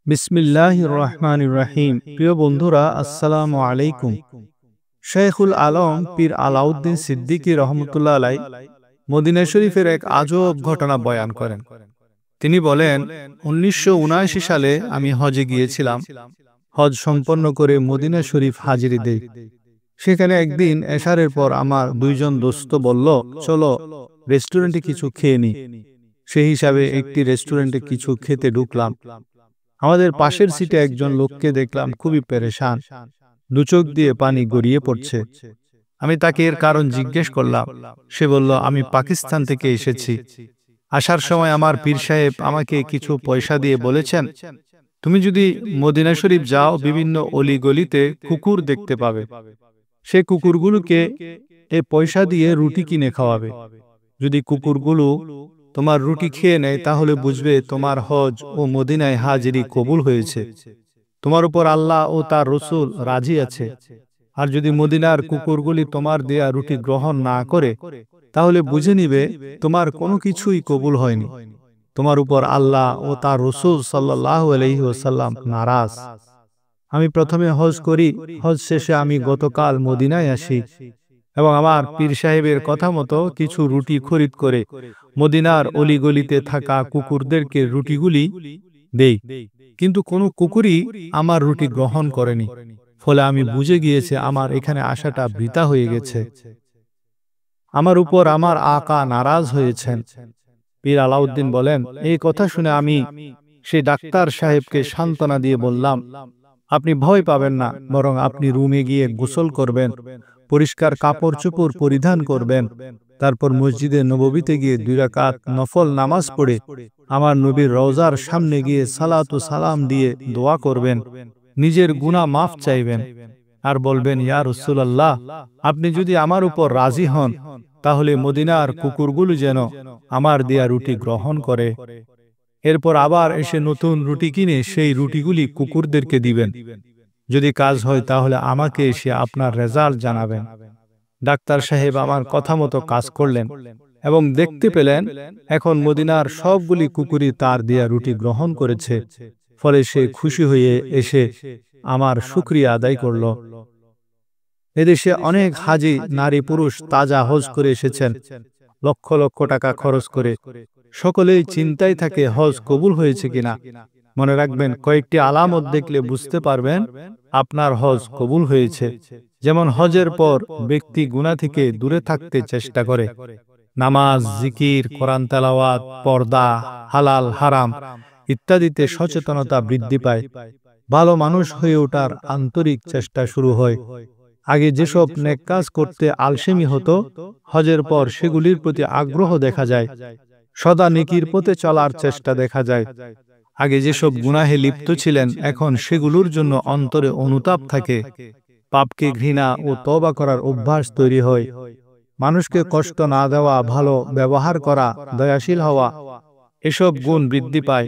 বিসমিল্লাহির রহমানির রহিম। প্রিয় বন্ধুরা, আসসালামু আলাইকুম। শেখুল আলম পীর আলাউদ্দিন সিদ্দিকী রহমতুল্লাহ আলাই মদিনা শরীফের এক আজব ঘটনা বয়ান করেন। তিনি বলেন, 1979 সালে আমি হজে গিয়েছিলাম। হজ সম্পন্ন করে মদিনা শরীফ হাজিরি দেই। সেখানে একদিন এশারের পর আমার দুইজন দোস্ত বলল, চলো রেস্টুরেন্টে কিছু খেয়ে নি। সেই হিসাবে একটি রেস্টুরেন্টে কিছু খেতে ঢুকলাম। আমাদের পাশের সিটে একজন লোককে দেখলাম খুবই পেরেশান, দু চোখ দিয়ে পানি গড়িয়ে পড়ছে। আমি তাকে এর কারণ জিজ্ঞেস করলাম। সে বলল, আমি পাকিস্তান থেকে এসেছি। আসার সময় আমার পীর সাহেব আমাকে কিছু পয়সা দিয়ে বলেছেন, তুমি যদি মদিনা শরীফ যাও, বিভিন্ন অলিগলিতে কুকুর দেখতে পাবে। সে কুকুরগুলোকে এ পয়সা দিয়ে রুটি কিনে খাওয়াবে। যদি কুকুরগুলো তোমার রুটি খেয়ে নেয়, তাহলে বুঝবে তোমার হজ ও মদিনায় হাজিরি কবুল হয়েছে, তোমার উপর আল্লাহ ও তার রসুল রাজি আছে। আর যদি মদিনার কুকুরগুলি তোমার দেয়া রুটি গ্রহণ না করে, তাহলে বুঝে নিবে তোমার কোনো কিছুই কবুল হয়নি, তোমার উপর আল্লাহ ও তার রসুল সাল্লাল্লাহু আলাইহি ওয়াসাল্লাম নারাজ। আমি প্রথমে হজ করি। হজ শেষে আমি গতকাল মদিনায় আসি এবং আমার পীর সাহেবের কথা মতো কিছু রুটি খরিদ করে মদিনার অলিগলিতে থাকা কুকুরদেরকে রুটিগুলি দেই। কিন্তু কোনো কুকুরই আমার রুটি গ্রহণ করেনি। ফলে আমি বুঝে গিয়েছি আমার এখানে আসাটা বৃথা হয়ে গেছে। আমার উপর আমার আকা নারাজ হয়েছেন। পীর আলাউদ্দিন বলেন, এই কথা শুনে আমি সেই ডাক্তার সাহেবকে সান্ত্বনা দিয়ে বললাম, আপনি ভয় পাবেন না, বরং আপনি রুমে গিয়ে গোসল করবেন, পরিষ্কার কাপড় চোপড় পরিধান করবেন, তারপর মসজিদে নববীতে গিয়ে 2 রাকাত নফল নামাজ পড়ে আমার নবীর রওজার সামনে গিয়ে সালাত ও সালাম দিয়ে দোয়া করবেন, নিজের গুনাহ মাফ চাইবেন আর বলবেন, ইয়া রাসূলুল্লাহ, আপনি যদি আমার উপর রাজি হন, তাহলে মদিনার কুকুরগুলো যেন আমার দেয়া রুটি গ্রহণ করে। এরপর আবার এসে নতুন রুটি কিনে সেই রুটিগুলি কুকুরদেরকে দিবেন। যদি কাজ হয়, তাহলে আমাকে এসে আপনার রেজাল্ট জানাবেন। ডাক্তার সাহেব আমার কথা মতো কাজ করলেন এবং দেখতে পেলেন এখন মদিনার সবগুলি কুকুরই তার দেয়া রুটি গ্রহণ করেছে। ফলে সে খুশি হয়ে এসে আমার শুকরিয়া আদায় করল। এদেশে অনেক হাজি নারী পুরুষ তাজা হজ করে এসেছেন, লক্ষ লক্ষ টাকা খরচ করে। সকলেই চিন্তায় থাকে হজ কবুল হয়েছে কিনা। মনে রাখবেন, কয়েকটি আলামত দেখলে বুঝতে পারবেন আপনার হজ কবুল হয়েছে। যেমন হজের পর ব্যক্তি গুনাহ থেকে দূরে থাকতে চেষ্টা করে, নামাজ, জিকির, কোরআন তেলাওয়াত, পর্দা, হালাল হারাম ইত্যাদিতে সচেতনতা বৃদ্ধি পায়। ভালো মানুষ হয়ে ওঠার আন্তরিক চেষ্টা শুরু হয়। আগে যেসব নেক কাজ করতে আলসেমি হতো, হজের পর সেগুলির প্রতি আগ্রহ দেখা যায়। সদা নেকির পথে চলার চেষ্টা দেখা যায়। আগে যেসব গুনাহে লিপ্ত ছিলেন, এখন সেগুলোর জন্য অন্তরে অনুতাপ থাকে। পাপকে ঘৃণা ও তওবা করার অভ্যাস তৈরি হয়। মানুষকে কষ্ট না দেওয়া, ভালো ব্যবহার করা, দয়াশীল হওয়া, এসব গুণ বৃদ্ধি পায়।